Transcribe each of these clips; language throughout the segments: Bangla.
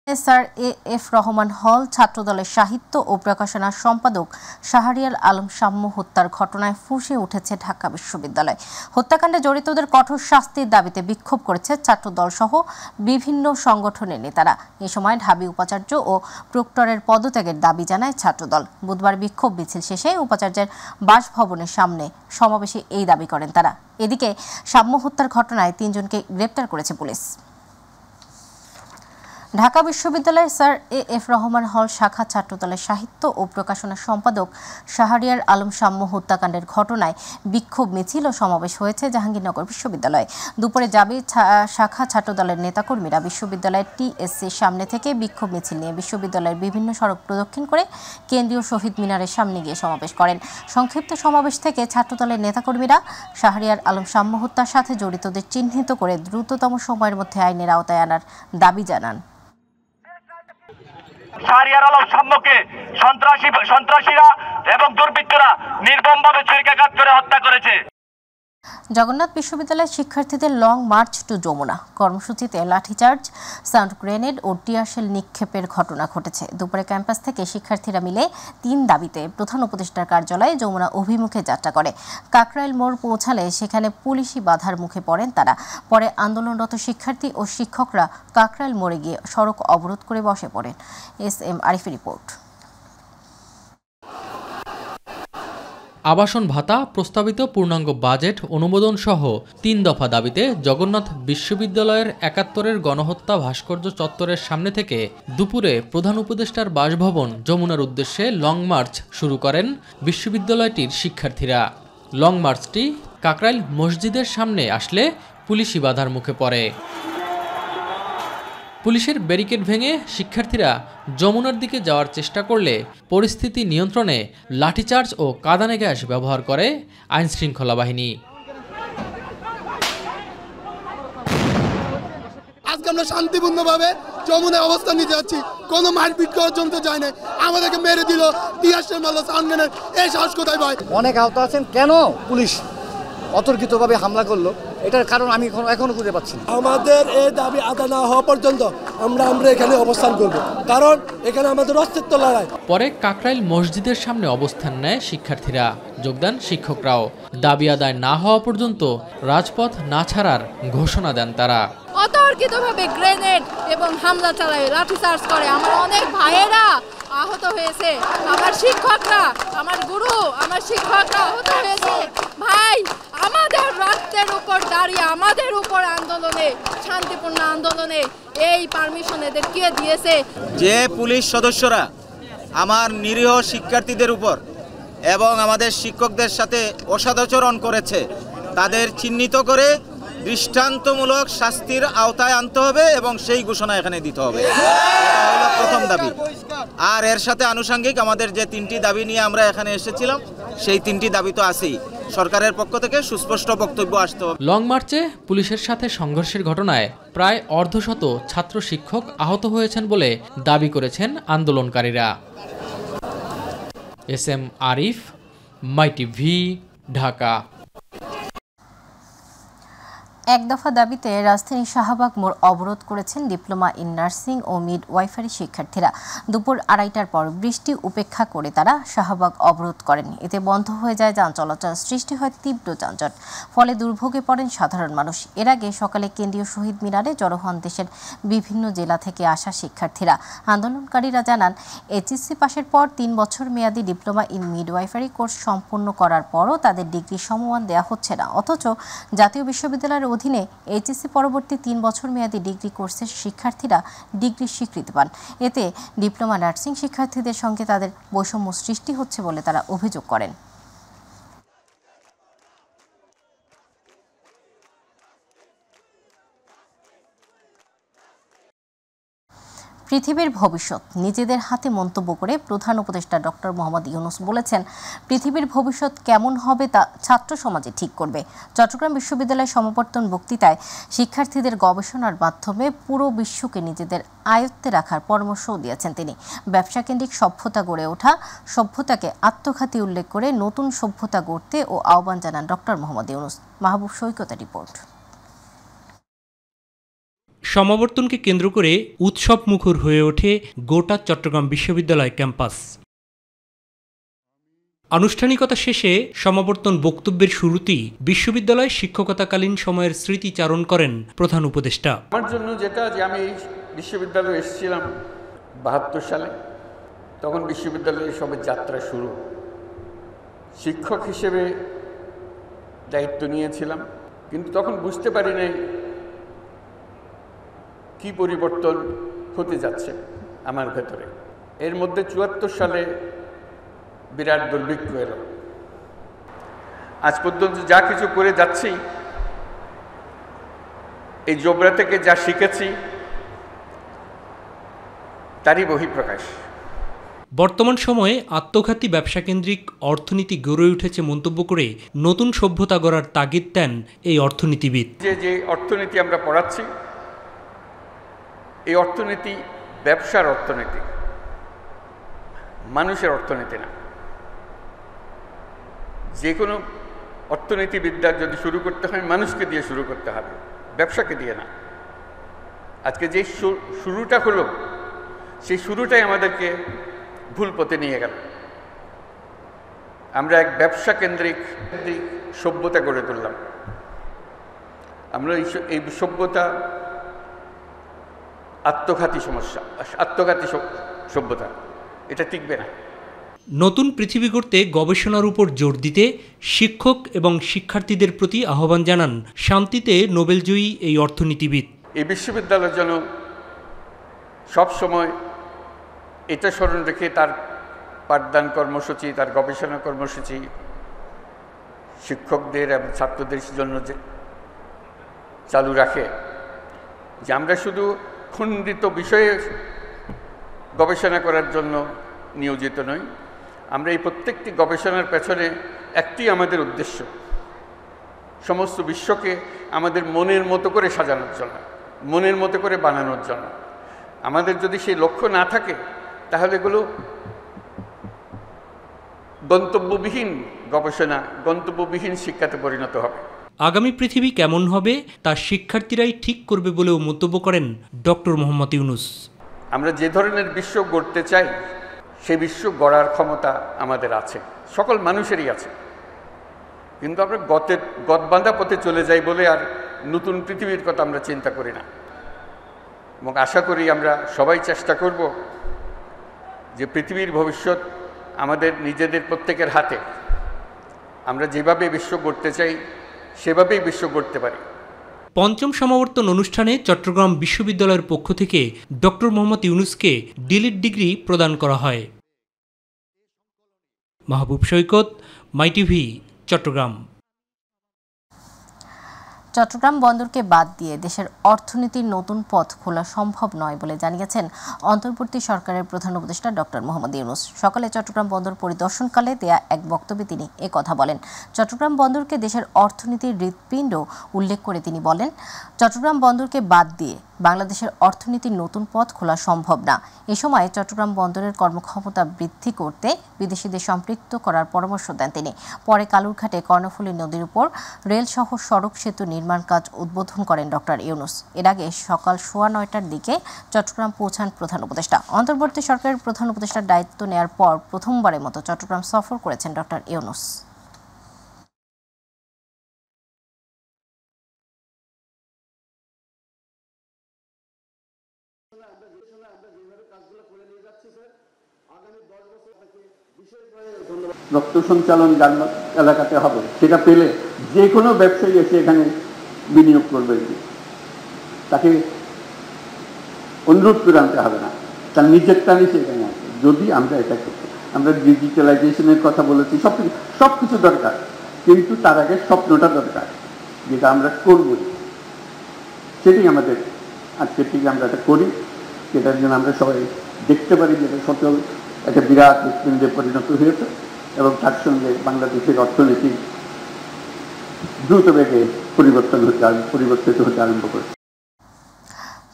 স্যার এ.এফ রহমান হল ছাত্রদলের সাহিত্য ও প্রকাশনা সম্পাদক শাহরিয়ার আলম শাম্মু হত্যার ঘটনায় ফুঁসে উঠেছে ঢাকা বিশ্ববিদ্যালয়। হত্যাকাণ্ডে জড়িতদের কঠোর শাস্তির দাবিতে বিক্ষোভ করেছে ছাত্রদল সহ বিভিন্ন সংগঠনের নেতারা। এ সময় ঢাবি উপাচার্য ও প্রক্টরের পদত্যাগের দাবি জানায় ছাত্রদল। বুধবার বিক্ষোভ মিছিল শেষে উপাচার্যের বাসভবনের সামনে সমাবেশে এই দাবি করেন তারা। এদিকে শাম্মু হত্যার ঘটনায় ৩ জনকে গ্রেপ্তার করেছে পুলিশ। ঢাকা বিশ্ববিদ্যালয়ের স্যার এ.এফ রহমান হল শাখা ছাত্রদলের সাহিত্য ও প্রকাশনা সম্পাদক শাহরিয়ার আলম শাম্মু হত্যাকাণ্ডের ঘটনায় বিক্ষোভ মিছিল ও সমাবেশ হয়েছে জাহাঙ্গীরনগর বিশ্ববিদ্যালয়ে। দুপুরে জাবি শাখা ছাত্রদলের নেতাকর্মীরা বিশ্ববিদ্যালয়ের টিএসসির সামনে থেকে বিক্ষোভ মিছিল নিয়ে বিশ্ববিদ্যালয়ের বিভিন্ন সড়ক প্রদক্ষিণ করে কেন্দ্রীয় শহীদ মিনারের সামনে গিয়ে সমাবেশ করেন। সংক্ষিপ্ত সমাবেশ থেকে ছাত্রদলের নেতাকর্মীরা শাহরিয়ার আলম শাম্মু হত্যার সাথে জড়িতদের চিহ্নিত করে দ্রুততম সময়ের মধ্যে আইনের আওতায় আনার দাবি জানান। শাহরিয়ার আলম শাম্মুকে সন্ত্রাসীরা এবং দুর্বৃত্তরা নির্মমভাবে ছুরিকাঘাত করে হত্যা করেছে। জগন্নাথ বিশ্ববিদ্যালয়ের শিক্ষার্থীদের লং মার্চ টু যমুনা কর্মসূচিতে লাঠিচার্জ, সাউন্ড গ্রেনেড ও টিয়ারশেল নিক্ষেপের ঘটনা ঘটেছে। দুপুরে ক্যাম্পাস থেকে শিক্ষার্থীরা মিলে ৩ দাবিতে প্রধান উপদেষ্টার কার্যালয়ে যমুনা অভিমুখে যাত্রা করে। কাকরাইল মোড় পৌঁছালে সেখানে পুলিশি বাধার মুখে পড়েন তারা। পরে আন্দোলনরত শিক্ষার্থী ও শিক্ষকরা কাকরাইল মোড়ে গিয়ে সড়ক অবরোধ করে বসে পড়েন। এস.এম. আরিফের রিপোর্ট। আবাসন ভাতা, প্রস্তাবিত পূর্ণাঙ্গ বাজেট অনুমোদন সহ ৩ দফা দাবিতে জগন্নাথ বিশ্ববিদ্যালয়ের ৭১-এর গণহত্যা ভাস্কর্য চত্বরের সামনে থেকে দুপুরে প্রধান উপদেষ্টার বাসভবন যমুনার উদ্দেশ্যে লং মার্চ শুরু করেন বিশ্ববিদ্যালয়টির শিক্ষার্থীরা। লং মার্চটি কাকরাইল মসজিদের সামনে আসলে পুলিশি বাধার মুখে পড়ে। পুলিশের ব্যারিকেড ভেঙে শিক্ষার্থীরা যমুনার দিকে যাওয়ার চেষ্টা করলে পরিস্থিতি নিয়ন্ত্রণে লাঠিচার্জ ও কাঁদানে গ্যাস ব্যবহার করে আইনশৃঙ্খলা বাহিনী। আজকে আমরা শান্তিপূর্ণভাবে যমুনায় অবস্থান নিতে যাচ্ছি, কোনো মারপিট করার জন্য যায় না, আমাদেরকে মেরে দিল, টিয়ারশেল মারল, সাউন্ড গ্রেনেড, এই সাহস কোথায় ভাই? অনেক আহত আছেন, কেন পুলিশ অতর্কিতভাবে হামলা করলো এটার কারণ আমি এখনো খুঁজে পাচ্ছি না। আমাদের এই দাবি আদায় না হওয়া পর্যন্ত আমরা এখানে অবস্থান করব, কারণ এখানে আমাদের অস্তিত্ব লড়াই। পরে কাকরাইল মসজিদের সামনে অবস্থান নেয় শিক্ষার্থীরা, যোগদান শিক্ষকরাও। দাবি আদায় না হওয়া পর্যন্ত রাজপথ না ছাড়ার ঘোষণা দেন তারা। অতর্কিতভাবে গ্রেনেড এবং হামলা চালায়, লাঠিচার্জ করে। আমার অনেক ভাইয়েরা আহত হয়েছে, আমার শিক্ষকরা, আমার গুরু, আমার শিক্ষকরা আহত হয়েছে। ভাই, আমাদের রক্তের উপর দাঁড়িয়ে আমাদের উপর আন্দোলনে, শান্তিপূর্ণ আন্দোলনে এই পারমিশন এদের কে দিয়েছে? যে পুলিশ সদস্যরা আমার নিরীহ শিক্ষার্থীদের উপর এবং আমাদের শিক্ষকদের সাথে অসদাচরণ করেছে তাদের চিহ্নিত করে দৃষ্টান্তমূলক শাস্তির আওতায় আনতে হবে এবং সেই ঘোষণা এখানে দিতে হবে। এটা হলো প্রথম দাবি। আর এর সাথে আনুষঙ্গিক আমাদের যে 3টি দাবি নিয়ে আমরা এখানে এসেছিলাম, সেই 3টি দাবি তো আছেই। সরকারের পক্ষ থেকে সুস্পষ্ট বক্তব্য আসতে হবে। লং মার্চে পুলিশের সাথে সংঘর্ষের ঘটনায় প্রায় অর্ধশত ছাত্র শিক্ষক আহত হয়েছেন বলে দাবি করেছেন আন্দোলনকারীরা। S M. Arif, my TV, Dhaka. এক দফা দাবিতে রাজধানী শাহবাগ মোড় অবরোধ করেছেন ডিপ্লোমা ইন নার্সিং ও মিড ওয়াইফারি শিক্ষার্থীরা। দুপুর 2:30টার পর বৃষ্টি উপেক্ষা করে তারা শাহবাগ অবরোধ করেন। এতে বন্ধ হয়ে যায় যান চলাচল, সৃষ্টি হয় তীব্র যানজট, ফলে দুর্ভোগে পড়েন সাধারণ মানুষ। এর আগে সকালে কেন্দ্রীয় শহীদ মিনারে জড়ো হন দেশের বিভিন্ন জেলা থেকে আসা শিক্ষার্থীরা। আন্দোলনকারীরা জানান, এইচএসসি পাশের পর 3 বছর মেয়াদী ডিপ্লোমা ইন মিড ওয়াইফারি কোর্স সম্পূর্ণ করার পরও তাদের ডিগ্রি সমমান দেওয়া হচ্ছে না, অথচ জাতীয় বিশ্ববিদ্যালয়ের অধীনে এইচএসসি পরবর্তী 3 বছর মেয়াদী ডিগ্রি কোর্সের শিক্ষার্থীরা ডিগ্রি স্বীকৃতি পান। এতে ডিপ্লোমা নার্সিং শিক্ষার্থীদের সঙ্গে তাদের বৈষম্য সৃষ্টি হচ্ছে বলে তারা অভিযোগ করেন। পৃথিবীর ভবিষ্যৎ নিজেদের হাতে মন্তব্য করে প্রধান উপদেষ্টা ডক্টর মোহাম্মদ ইউনূস বলেছেন, পৃথিবীর ভবিষ্যৎ কেমন হবে তা ছাত্র সমাজে ঠিক করবে। চট্টগ্রাম বিশ্ববিদ্যালয়ের সমাবর্তন বক্তৃতায় শিক্ষার্থীদের গবেষণার মাধ্যমে পুরো বিশ্বকে নিজেদের আয়ত্তে রাখার পরামর্শও দিয়েছেন তিনি। ব্যবসাকেন্দ্রিক সভ্যতা গড়ে ওঠা, সভ্যতাকে আত্মঘাতী উল্লেখ করে নতুন সভ্যতা গড়তে ও আহ্বান জানান ডক্টর মোহাম্মদ ইউনূস। মাহবুব সৈকতের রিপোর্ট। সমাবর্তনকে কেন্দ্র করে উৎসব মুখর হয়ে ওঠে গোটা চট্টগ্রাম বিশ্ববিদ্যালয় ক্যাম্পাস। আনুষ্ঠানিকতা শেষে সমাবর্তন বক্তব্যের শুরুতেই বিশ্ববিদ্যালয় শিক্ষকতাকালীন সময়ের স্মৃতিচারণ করেন প্রধান উপদেষ্টা। আমার জন্য যেটা যে আমি বিশ্ববিদ্যালয়ে এসেছিলাম 72 সালে, তখন বিশ্ববিদ্যালয়ের সবে যাত্রা শুরু। শিক্ষক হিসেবে দায়িত্ব নিয়েছিলাম, কিন্তু তখন বুঝতে পারি নাই কি পরিবর্তন হতে যাচ্ছে আমার ভেতরে। এর মধ্যে 74 সালে বিরাট দুর্ভিক্ষ এলো। আজ পর্যন্ত যা কিছু করে যাচ্ছি, এই জোবরা থেকে যা শিখেছি তারই বহিঃপ্রকাশ। বর্তমান সময়ে আত্মঘাতী ব্যবসাকেন্দ্রিক অর্থনীতি গড়ে উঠেছে মন্তব্য করে নতুন সভ্যতা গড়ার তাগিদ দেন এই অর্থনীতিবিদ। যে অর্থনীতি আমরা পড়াচ্ছি, এই অর্থনীতি ব্যবসার অর্থনীতি, মানুষের অর্থনীতি না। যে কোনো অর্থনীতিবিদ্যা যদি শুরু করতে হয় মানুষকে দিয়ে শুরু করতে হবে, ব্যবসাকে দিয়ে না। আজকে যে শুরুটা হলো, সেই শুরুটাই আমাদেরকে ভুল পথে নিয়ে গেল। আমরা এক ব্যবসা কেন্দ্রিক সভ্যতা গড়ে তুললাম। আমরা এই সভ্যতা আত্মঘাতী সভ্যতা, এটা টিকবে না। নতুন পৃথিবী গড়তে গবেষণার উপর জোর দিতে শিক্ষক এবং শিক্ষার্থীদের প্রতি আহ্বান জানান শান্তিতে নোবেলজয়ী এই অর্থনীতিবিদ। এই বিশ্ববিদ্যালয়ের জন্য সবসময় এটা স্মরণ রেখে তার পাঠদান কর্মসূচি, তার গবেষণা কর্মসূচি শিক্ষকদের এবং ছাত্রদের জন্য যে চালু রাখে, যে আমরা শুধু খণ্ডিত বিষয়ে গবেষণা করার জন্য নিয়োজিত নই। আমরা এই প্রত্যেকটি গবেষণার পেছনে একটি আমাদের উদ্দেশ্য, সমস্ত বিশ্বকে আমাদের মনের মতো করে সাজানোর জন্য, মনের মতো করে বানানোর জন্য। আমাদের যদি সেই লক্ষ্য না থাকে, তাহলে এগুলো গন্তব্যবিহীন গবেষণা, গন্তব্যবিহীন শিক্ষাতে পরিণত হবে। আগামী পৃথিবী কেমন হবে তা শিক্ষার্থীরাই ঠিক করবে বলেও মন্তব্য করেন ডক্টর মোহাম্মদ ইউনুস। আমরা যে ধরনের বিশ্ব গড়তে চাই, সেই বিশ্ব গড়ার ক্ষমতা আমাদের আছে, সকল মানুষেরই আছে। কিন্তু আমরা গতবাঁধা পথে চলে যাই বলে আর নতুন পৃথিবীর কথা আমরা চিন্তা করি না। এবং আশা করি আমরা সবাই চেষ্টা করব যে পৃথিবীর ভবিষ্যৎ আমাদের নিজেদের প্রত্যেকের হাতে। আমরা যেভাবে বিশ্ব গড়তে চাই সেভাবেই বিশ্ব গড়তে পারি। পঞ্চম সমাবর্তন অনুষ্ঠানে চট্টগ্রাম বিশ্ববিদ্যালয়ের পক্ষ থেকে ডক্টর মোহাম্মদ ইউনুসকে ডিলিট ডিগ্রি প্রদান করা হয়। মাহবুব সৈকত, মাই টিভি, চট্টগ্রাম। চট্টগ্রাম বন্দরকে বাদ দিয়ে দেশের অর্থনীতির নতুন পথ খোলা সম্ভব নয় বলে জানিয়েছেন অন্তর্বর্তী সরকারের প্রধান উপদেষ্টা ডক্টর মোহাম্মদ ইউনুস। সকালে চট্টগ্রাম বন্দর পরিদর্শনকালে দেয়া এক বক্তব্যে তিনি কথা বলেন। চট্টগ্রাম বন্দরকে দেশের অর্থনীতির হৃৎপিণ্ড উল্লেখ করে তিনি বলেন, চট্টগ্রাম বন্দরকে বাদ দিয়ে বাংলাদেশের অর্থনীতির নতুন পথ খোলা সম্ভব না। এ সময় চট্টগ্রাম বন্দরের কর্মক্ষমতা বৃদ্ধি করতে বিদেশিদের সম্পৃক্ত করার পরামর্শ দেন তিনি। পরে কালুরঘাটে কর্ণফুলী নদীর উপর রেলসহ সড়ক সেতু নির্মাণ কাজ উদ্বোধন করেন ডক্টর ইউনুস। এর আগে সকাল 9:15টার দিকে চট্টগ্রাম পৌঁছান প্রধান উপদেষ্টা। অন্তর্বর্তী সরকারের প্রধান উপদেষ্টার দায়িত্ব নেয়ার পর প্রথমবারের মতো চট্টগ্রাম সফর করেছেন ডক্টর ইউনুস। রক্ত সঞ্চালন এলাকাতে হবে, সেটা পেলে যে কোনো ব্যবসায়ী এসে এখানে বিনিয়োগ করবে, তাকে অনুরোধ করে আনতে হবে না, তার নিজের টানে সে এখানে আসবে। যদি আমরা এটা করতে, আমরা ডিজিটালাইজেশনের কথা বলেছি, সব কিছু দরকার, কিন্তু তার আগে স্বপ্নটা দরকার, যেটা আমরা করবই, সেটাই আমাদের আজকের থেকে আমরা এটা করি, সেটার জন্য আমরা সবাই দেখতে পারি যেটা সচল একটা বিরাট হৃৎপিণ্ডে পরিণত হয়েছে এবং তার সঙ্গে বাংলাদেশের অর্থনীতি দ্রুত বেগে পরিবর্তিত হতে আরম্ভ করেছে।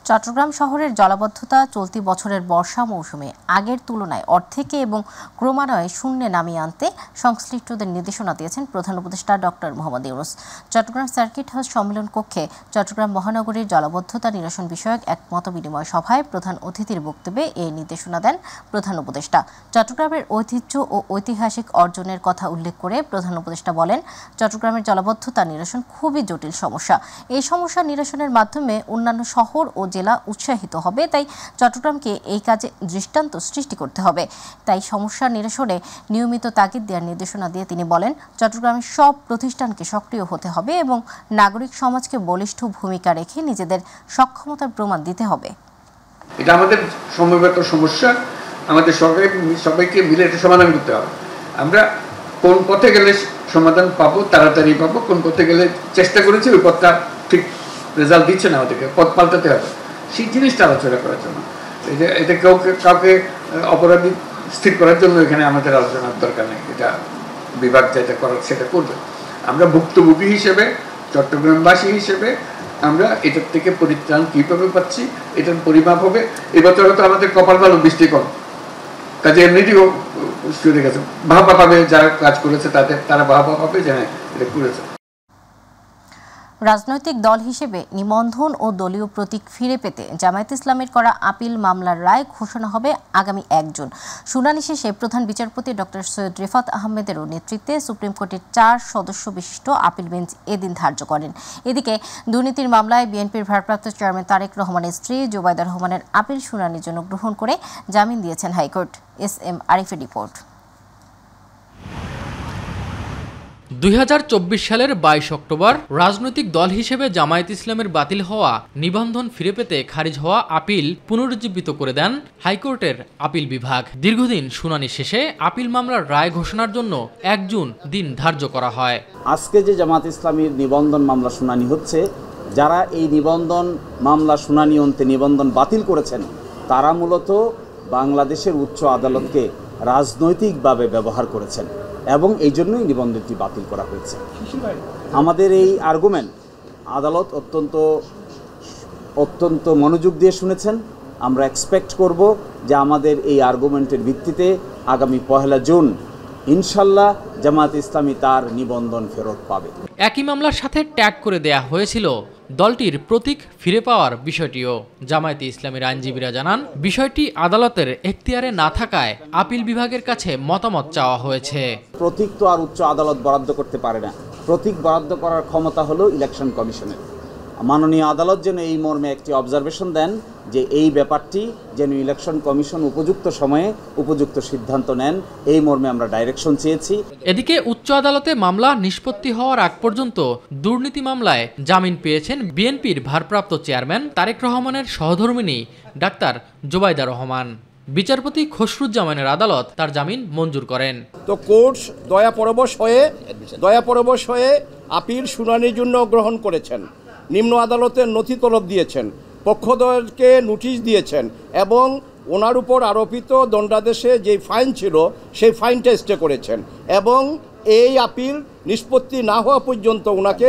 চট্টগ্রাম শহরের জলাবদ্ধতা চলতি বছরের বর্ষা মৌসুমে আগের তুলনায় অর্ধেকে এবং ক্রমান্বয়ে শূন্যে নামিয়ে আনতে সংশ্লিষ্টদের নির্দেশনা দিয়েছেন প্রধান উপদেষ্টা doctor Mohammad Yunus. Chattogram circuit house সম্মেলন কক্ষে চট্টগ্রাম মহানগরীর জলাবদ্ধতা নিরসন বিষয়ক এক মতবিনিময় সভায় প্রধান অতিথির বক্তব্যে এই নির্দেশনা দেন প্রধান উপদেষ্টা। চট্টগ্রামের ঐতিহ্য ও ঐতিহাসিক অর্জনের কথা উল্লেখ করে প্রধান উপদেষ্টা বলেন, চট্টগ্রামের জলাবদ্ধতা নিরসন খুবই জটিল সমস্যা। এই সমস্যা নিরসনের মাধ্যমে অন্যান্য শহর ও জেলা উৎসাহিত হবে, তাই চট্টগ্রামকে এই কাজে দৃষ্টান্ত সৃষ্টি করতে হবে। তাই সমস্যা নিরসনে নিয়মিত তাগিদ দেওয়ার নির্দেশনা দিয়ে তিনি বলেন, চট্টগ্রামের সব প্রতিষ্ঠানকে সক্রিয় হতে হবে এবং নাগরিক সমাজকে বলিষ্ঠ ভূমিকা রেখে নিজেদের সক্ষমতার প্রমাণ দিতে হবে। এটা আমাদের সমবেত সমস্যা, আমাদের সবাইকে মিলে এটা সমাধান করতে হবে। আমরা কোন পথে গেলে সমাধান পাবো, তাড়াতাড়ি পাবো, কোন পথে গেলে চেষ্টা করেছি ওই পথটা ঠিক রেজাল্ট দিচ্ছে না, আমাদেরকে পথ পাল্টাতে হবে, সেই জিনিসটা আলোচনা করার জন্য। এটা কাউকে অপরাধী স্থির করার জন্য এখানে আমাদের আলোচনার দরকার নেই। এটা বিভাগ যেটা করার সেটা করবে। আমরা ভুক্তভোগী হিসেবে, চট্টগ্রামবাসী হিসেবে আমরা এটার থেকে পরিত্রাণ কীভাবে পাচ্ছি এটার পরিমাপ হবে। এবছর হয়তো আমাদের কপাল ভালো, বৃষ্টি কম, কাজে এমনিতেই শুরু গেছে, ভাবা পাবে যারা কাজ করেছে তারা ভাবা পাবে যে হ্যাঁ এটা করেছে। রাজনৈতিক দল হিসেবে নিবন্ধন ও দলীয় প্রতীক ফিরে পেতে জামায়াতে ইসলামের করা আপিল মামলার রায় ঘোষণা হবে আগামী 1 জুন। শুনানি শেষে প্রধান বিচারপতি ডক্টর সৈয়দ রেফাত আহমেদেরও নেতৃত্বে সুপ্রিম কোর্টের 4 সদস্য বিশিষ্ট আপিল বেঞ্চ এদিন ধার্য করেন। এদিকে দুর্নীতির মামলায় বিএনপির ভারপ্রাপ্ত চেয়ারম্যান তারেক রহমানের স্ত্রী জুবাইদা রহমানের আপিল শুনানির জন্য গ্রহণ করে জামিন দিয়েছেন হাইকোর্ট। SM আরিফের রিপোর্ট। 2024 সালের 22 অক্টোবর রাজনৈতিক দল হিসেবে জামায়াত ইসলামের বাতিল হওয়া নিবন্ধন ফিরে পেতে খারিজ হওয়া আপিল পুনরুজ্জীবিত করে দেন হাইকোর্টের আপিল বিভাগ। দীর্ঘদিন শুনানি শেষে আপিল মামলার রায় ঘোষণার জন্য 1 জুন দিন ধার্য করা হয়। আজকে যে জামায়াত ইসলামীর নিবন্ধন মামলা শুনানি হচ্ছে, যারা এই নিবন্ধন মামলা শুনানি অন্তে নিবন্ধন বাতিল করেছেন তারা মূলত বাংলাদেশের উচ্চ আদালতকে রাজনৈতিকভাবে ব্যবহার করেছেন এবং এই জন্যই নিবন্ধনটি বাতিল করা হয়েছে। আমাদের এই আর্গুমেন্ট আদালত অত্যন্ত মনোযোগ দিয়ে শুনেছেন। আমরা এক্সপেক্ট করব যে আমাদের এই আর্গুমেন্টের ভিত্তিতে আগামী 1 জুন ইনশাল্লাহ জামায়াত ইসলামী তার নিবন্ধন ফেরত পাবে। একই মামলার সাথে ট্যাগ করে দেয়া হয়েছিল দলটির প্রতীক ফিরে পাওয়ার বিষয়টিও। জামায়াতে ইসলামীর আইনজীবীরা জানান, বিষয়টি আদালতের এখতিয়ারে না থাকায় আপিল বিভাগের কাছে মতামত চাওয়া হয়েছে। প্রতীক তো আর উচ্চ আদালত বরাদ্দ করতে পারে না। প্রতীক বরাদ্দ করার ক্ষমতা হলো ইলেকশন কমিশনের। মাননীয় আদালত যেন এই মর্মে একটি অবজারভেশন দেন যে এই ব্যাপারটি যেন ইলেকশন কমিশন উপযুক্ত সময়ে উপযুক্ত সিদ্ধান্ত নেন, এই মর্মে আমরা ডাইরেকশন চেয়েছি। এদিকে উচ্চ আদালতে মামলা নিষ্পত্তি হওয়ার আগ পর্যন্ত দুর্নীতি মামলায় জামিন পেয়েছেন বিএনপির ভারপ্রাপ্ত চেয়ারম্যান তারেক রহমানের সহধর্মিণী ডাক্তার জুবাইদা রহমান। বিচারপতি খসরুজ্জামানের আদালত তার জামিন মঞ্জুর করেন। তো কোর্ট দয়াপরবশ হয়ে আপিল শুনানির জন্য গ্রহণ করেছেন। নিম্ন আদালতের নথি তলব দিয়েছেন, পক্ষদ্বয়কে নোটিশ দিয়েছেন এবং ওনার উপর আরোপিত দণ্ডাদেশে যে ফাইন ছিল সেই ফাইনটা স্টে করেছেন এবং এই আপিল নিষ্পত্তি না হওয়া পর্যন্ত ওনাকে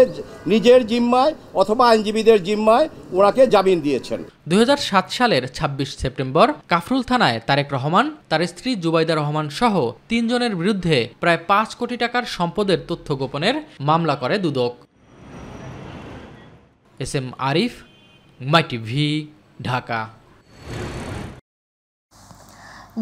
নিজের জিম্মায় অথবা আইনজীবীদের জিম্মায় ওনাকে জামিন দিয়েছেন। 2007 সালের 26 সেপ্টেম্বর কাফরুল থানায় তারেক রহমান, তার স্ত্রী জুবাইদা রহমান সহ 3 জনের বিরুদ্ধে প্রায় 5 কোটি টাকার সম্পদের তথ্য গোপনের মামলা করে দুদক। SM Arif, MyTV, Dhaka.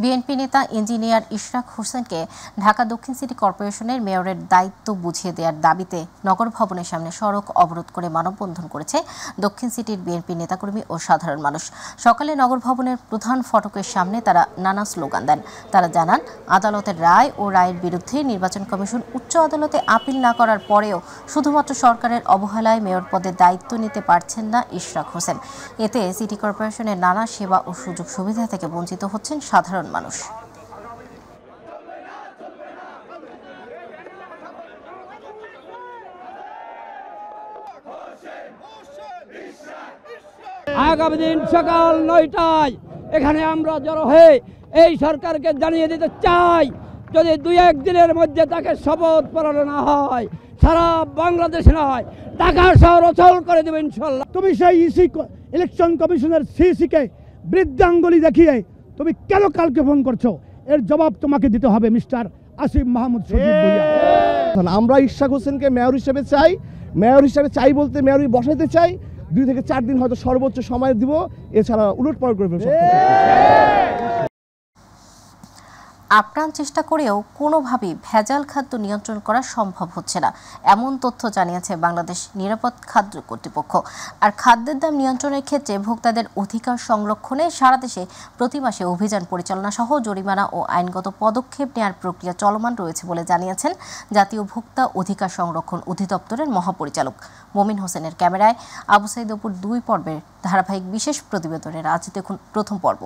BNP নেতা ইঞ্জিনিয়ার ইশরাক হোসেনকে ঢাকা দক্ষিণ সিটি কর্পোরেশনের মেয়রের দায়িত্ব বুঝিয়ে দেওয়ার দাবিতে নগর ভবনের সামনে সড়ক অবরোধ করে মানববন্ধন করেছে দক্ষিণ সিটির বিএনপি নেতাকর্মী ও সাধারণ মানুষ। সকালে নগর ভবনের প্রধান ফটকের সামনে তারা নানা স্লোগান দেন। তারা জানান, আদালতের রায় ও রায়ের বিরুদ্ধে নির্বাচন কমিশন উচ্চ আদালতে আপিল না করার পরেও শুধুমাত্র সরকারের অবহেলায় মেয়র পদে দায়িত্ব নিতে পারছেন না ইশরাক হোসেন। এতে সিটি কর্পোরেশনের নানা সেবা ও সুযোগ সুবিধা থেকে বঞ্চিত হচ্ছেন সাধারণ মানুষ। আগামী দিন সকাল 9টায় এখানে আমরা জড়ো হয়ে এই সরকারকে জানিয়ে দিতে চাই, যদি 2-1 দিনের মধ্যে তাকে শপথ পড়ানো না হয়, সারা বাংলাদেশে নয় ঢাকা শহর অচল করে দেবে ইনশাল্লাহ। তুমি সেই ইলেকশন কমিশনের সিসিকে বৃদ্ধাঙ্গুলি দেখিয়ে তুমি কেন কালকে ফোন করছো, এর জবাব তোমাকে দিতে হবে মিস্টার আসিফ মাহমুদ সজীব ভুঁইয়া। আমরা ইশরাক হোসেনকে মেয়র হিসেবে চাই বলতে মেয়রই বসাইতে চাই। 2 থেকে 4 দিন হয়তো সর্বোচ্চ সময় দিব, এছাড়া উলটপালট করে ফেলব। আপ্রাণ চেষ্টা করেও কোনোভাবেই ভেজাল খাদ্য নিয়ন্ত্রণ করা সম্ভব হচ্ছে না, এমন তথ্য জানিয়েছে বাংলাদেশ নিরাপদ খাদ্য কর্তৃপক্ষ। আর খাদ্যের দাম নিয়ন্ত্রণের ক্ষেত্রে ভোক্তাদের অধিকার সংরক্ষণে সারা দেশে প্রতি মাসে অভিযান পরিচালনা সহ জরিমানা ও আইনগত পদক্ষেপ নেওয়ার প্রক্রিয়া চলমান রয়েছে বলে জানিয়েছেন জাতীয় ভোক্তা অধিকার সংরক্ষণ অধিদপ্তরের মহাপরিচালক মমিন হোসেনের ক্যামেরায় আবু সাইদ অপুর 2 পর্বের ধারাবাহিক বিশেষ প্রতিবেদনের আজ দেখুন প্রথম পর্ব।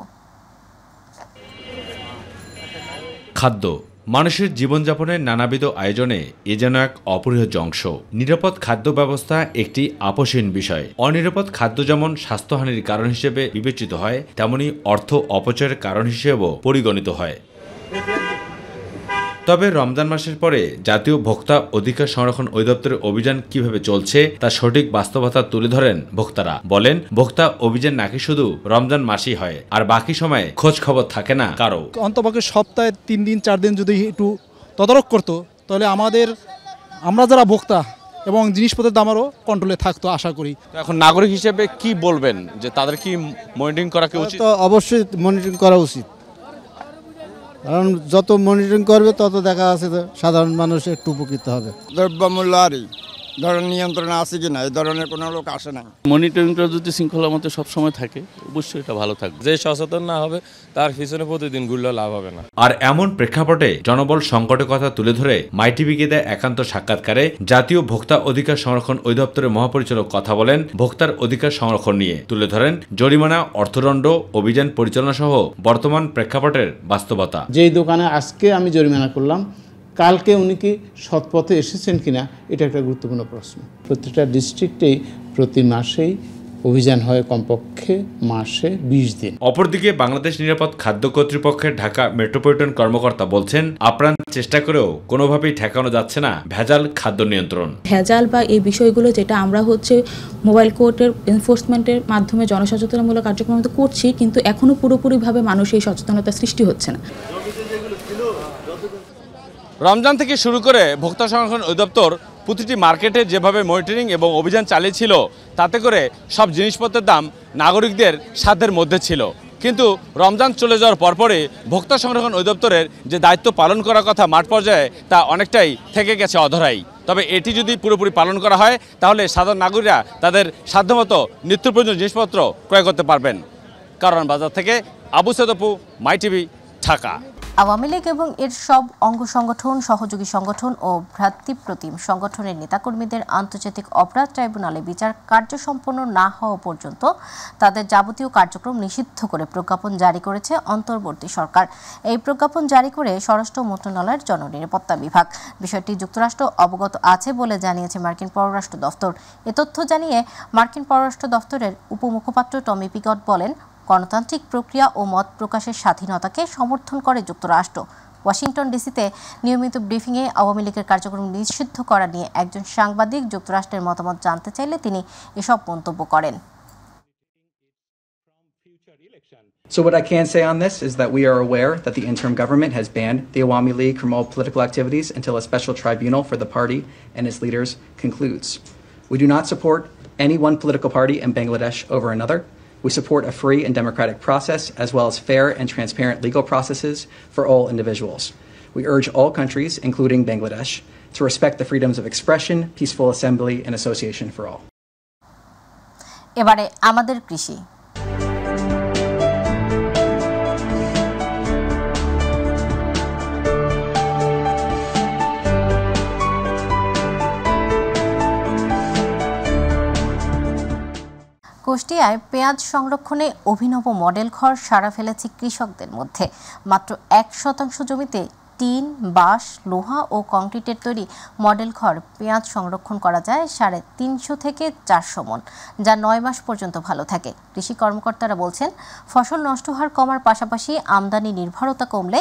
খাদ্য মানুষের জীবনযাপনের নানাবিধ আয়োজনে এ যেন এক অপরিহার্য অংশ। নিরাপদ খাদ্য ব্যবস্থা একটি আপোষহীন বিষয়। অনিরাপদ খাদ্য যেমন স্বাস্থ্যহানির কারণ হিসেবে বিবেচিত হয়, তেমনি অর্থ অপচয়ের কারণ হিসেবেও পরিগণিত হয়। তবে রমজান মাসের পরে জাতীয় ভোক্তা অধিকার সংরক্ষণ অধিদপ্তরের অভিযান কিভাবে চলছে তার সঠিক বাস্তবতা তুলে ধরেন ভোক্তারা। বলেন, ভোক্তা অভিযান নাকি শুধু রমজান মাসেই হয়, আর বাকি সময়ে খোঁজ খবর থাকে না কারো। অন্তপক্ষে সপ্তাহে 3 দিন 4 দিন যদি একটু তদারক করতো, তাহলে আমরা যারা ভোক্তা এবং জিনিসপত্রের দাম আরও কন্ট্রোলে থাকতো আশা করি। এখন নাগরিক হিসেবে কি বলবেন যে তাদের কি মনিটরিং করা কি উচিত? তো অবশ্যই মনিটরিং করা উচিত, কারণ যত মনিটরিং করবে তত দেখা আছে সাধারণ মানুষ একটু উপকৃত হবে। দ্রব্যমূল্য আরই ধরেন নিয়ন্ত্রণে আছে কিনা এই ধরনের কোনো লোক আসে না। মনিটরিংটা যদি শৃঙ্খলার মধ্যে সবসময় থাকে অবশ্যই এটা ভালো থাকবে। যে সচেতন না হবে তার পিছনে প্রতিদিন ঘুরলে লাভ হবে না। আর এমন প্রেক্ষাপটে জনবল সংকটের কথা তুলে ধরে মাইটিভিকে দেয় একান্ত সাক্ষাৎকারে জাতীয় ভোক্তা অধিকার সংরক্ষণ অধিদপ্তরের মহাপরিচালক কথা বলেন ভোক্তার অধিকার সংরক্ষণ নিয়ে। তুলে ধরেন জরিমানা, অর্থদণ্ড, অভিযান পরিচালনা সহ বর্তমান প্রেক্ষাপটের বাস্তবতা। যেই দোকানে আজকে আমি জরিমানা করলাম, কালকে উনি কি সৎপথে এসেছেন কিনা, এটা একটা গুরুত্বপূর্ণ প্রশ্ন। প্রত্যেকটা ডিস্ট্রিক্টেই প্রতি মাসেই অভিযান হয়, কমপক্ষে মাসে 20 দিন। অপরদিকে বাংলাদেশ নিরাপদ খাদ্য কর্তৃপক্ষের ঢাকা মেট্রোপলিটন কর্মকর্তা বলছেন, আপ্রাণ চেষ্টা করেও কোনোভাবেই ঠেকানো যাচ্ছে না ভেজাল খাদ্য নিয়ন্ত্রণ। ভেজাল বা এই বিষয়গুলো যেটা আমরা মোবাইল কোর্টের এনফোর্সমেন্টের মাধ্যমে জনসচেতনমূলক কার্যক্রম করছি, কিন্তু এখনো পুরোপুরিভাবে মানুষ এই সচেতনতা সৃষ্টি হচ্ছে না। রমজান থেকে শুরু করে ভোক্তা সংরক্ষণ অধিদপ্তর প্রতিটি মার্কেটে যেভাবে মনিটরিং এবং অভিযান চালিয়েছিল, তাতে করে সব জিনিসপত্রের দাম নাগরিকদের সাধ্যের মধ্যে ছিল। কিন্তু রমজান চলে যাওয়ার পরপরই ভোক্তা সংরক্ষণ অধিদপ্তরের যে দায়িত্ব পালন করার কথা মাঠ পর্যায়ে, তা অনেকটাই থেকে গেছে অধরাই। তবে এটি যদি পুরোপুরি পালন করা হয়, তাহলে সাধারণ নাগরিকরা তাদের সাধ্যমতো নিত্য প্রয়োজনীয় জিনিসপত্র ক্রয় করতে পারবেন। কারণ বাজার থেকে আবু সাইদ অপু, মাই টিভি, ঢাকা। আওয়ামী লীগ এবং এর সব অঙ্গ সংগঠন, সহযোগী সংগঠন ও ভ্রাতৃপ্রতিম সংগঠনের নেতাকর্মীদের আন্তর্জাতিক অপরাধ ট্রাইব্যুনালে বিচার কার্য সম্পন্ন না হওয়া পর্যন্ত তাদের যাবতীয় কার্যক্রম নিষিদ্ধ করে প্রজ্ঞাপন জারি করেছে অন্তর্বর্তী সরকার। এই প্রজ্ঞাপন জারি করে স্বরাষ্ট্র মন্ত্রণালয়ের জননিরাপত্তা বিভাগ। বিষয়টি যুক্তরাষ্ট্র অবগত আছে বলে জানিয়েছে মার্কিন পররাষ্ট্র দফতর। এ তথ্য জানিয়ে মার্কিন পররাষ্ট্র দফতরের উপমুখপাত্র টমি পিকট বলেন, গণতান্ত্রিক প্রক্রিয়া ও মত প্রকাশের স্বাধীনতাকে সমর্থন করে যুক্তরাষ্ট্র। ওয়াশিংটন ডিসিতে নিয়মিত ব্রিফিংয়ে আওয়ামী লীগের কার্যক্রম নিষিদ্ধ করা নিয়ে একজন সাংবাদিক যুক্তরাষ্ট্রের মতামত জানতে চাইলে তিনি এসব মন্তব্য করেন। So what I can say on this is that we are aware that the interim government has banned the Awami League from all political activities until a special tribunal for the party and its leaders concludes. We do not support any one political party in Bangladesh over another. We support a free and democratic process, as well as fair and transparent legal processes for all individuals. We urge all countries, including Bangladesh, to respect the freedoms of expression, peaceful assembly, and association for all. এবারে আমাদের কৃষি। কুষ্টিয়ায় পেঁয়াজ সংরক্ষণে অভিনব মডেল ঘর সাড়া ফেলেছে কৃষকদের মধ্যে। মাত্র 1% জমিতে টিন, বাঁশ, লোহা ও কংক্রিটের তৈরি মডেল ঘর পেঁয়াজ সংরক্ষণ করা যায় 350 থেকে 400 মণ, যা 9 মাস পর্যন্ত ভালো থাকে। কৃষি কর্মকর্তারা বলছেন, ফসল নষ্ট হার কমার পাশাপাশি আমদানি নির্ভরতা কমলে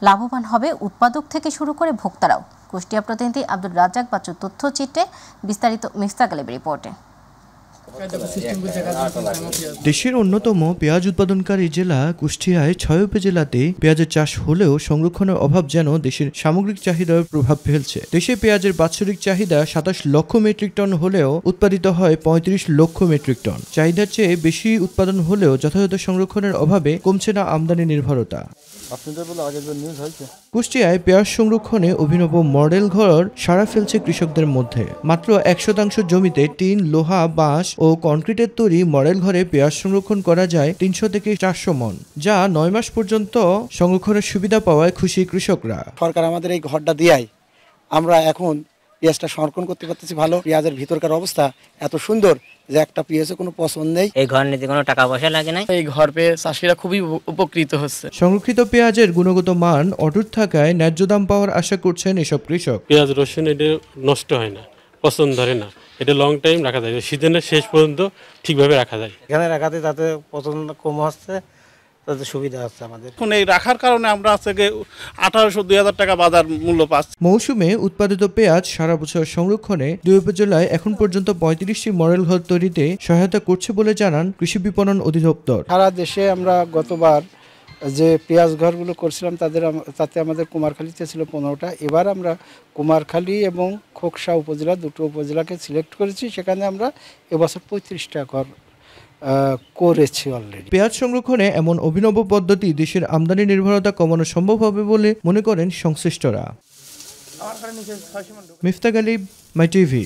লাভবান হবে উৎপাদক থেকে শুরু করে ভোক্তারাও। কুষ্টিয়া প্রতিনিধি আব্দুর রাজ্জাক বাচ্চুর তথ্যচিত্রে বিস্তারিত মিফতাক আলীর রিপোর্টে। দেশের অন্যতম পেঁয়াজ উৎপাদনকারী জেলা কুষ্টিয়ায় ৬ উপজেলাতে পেঁয়াজের চাষ হলেও সংরক্ষণের অভাব যেন দেশের সামগ্রিক চাহিদার প্রভাব ফেলছে। দেশে পেঁয়াজের বাৎসরিক চাহিদা ২৭ লক্ষ মেট্রিক টন হলেও উৎপাদিত হয় ৩৫ লক্ষ মেট্রিক টন। চাহিদার চেয়ে বেশি উৎপাদন হলেও যথাযথ সংরক্ষণের অভাবে কমছে না আমদানি নির্ভরতা। কুষ্টিয়ায় পেঁয়াজ সংরক্ষণে অভিনব মডেল ঘর সাড়া ফেলছে কৃষকদের মধ্যে। মাত্র ১% জমিতে টিন, লোহা, বাঁশ ও কনক্রিটের তৈরি মডেল ঘরে পেঁয়াজ সংরক্ষণ করা যায় ৩০০ থেকে ৪০০ মণ, যা ৯ মাস পর্যন্ত সংরক্ষণের সুবিধা পাওয়ায় খুশি কৃষকরা। সরকার আমাদের এই ঘরটা দিয়াই আমরা এখন পেঁয়াজটা সংরক্ষণ করতে পারতেছি ভালো। পেঁয়াজের ভিতরকার অবস্থা এত সুন্দর যে একটা পেঁয়াজে কোনো পছন্দ নেই। এই ঘর নিতে কোনো টাকা পয়সা লাগে না। এই ঘর পেয়ে চাষিরা খুবই উপকৃত হচ্ছে। সংরক্ষিত পেঁয়াজের গুণগত মান অটুট থাকায় ন্যায্য দাম পাওয়ার আশা করছেন এসব কৃষক। পেঁয়াজ রসুন এটা নষ্ট হয় না, পছন্দ ধরে না, এটা লং টাইম রাখা যায়, সিজনের শেষ পর্যন্ত ঠিকভাবে রাখা যায়। এখানে রাখাতে তাতে পছন্দ কম হচ্ছে, তাতে সুবিধা হচ্ছে আমাদের। এখন এই রাখার কারণে আমরা আজকে ১৮০০-২০০০ টাকা বাজার মূল্য পাচ্ছি। মৌসুমে উৎপাদিত পেঁয়াজ সারা বছর সংরক্ষণে ২ উপজেলায় এখন পর্যন্ত ৩৫টি মডেল ঘর তৈরিতে সহায়তা করছে বলে জানান কৃষি বিপণন অধিদপ্তর। সারা দেশে আমরা গতবার যে পেঁয়াজ ঘরগুলো করছিলাম তাতে আমাদের কুমারখালীতে ছিল 15টা। এবার আমরা কুমারখালী এবং খোকসা উপজেলা, দুটো উপজেলাকে সিলেক্ট করেছি। সেখানে আমরা এবছর 35টা ঘর করেছি অলরেডি। পেঁয়াজ সংরক্ষণে এমন অভিনব পদ্ধতি দেশের আমদানি নির্ভরতা কমানো সম্ভব হবে বলে মনে করেন সংশ্লিষ্টরা। মিফতাক আলী, মাই টিভি।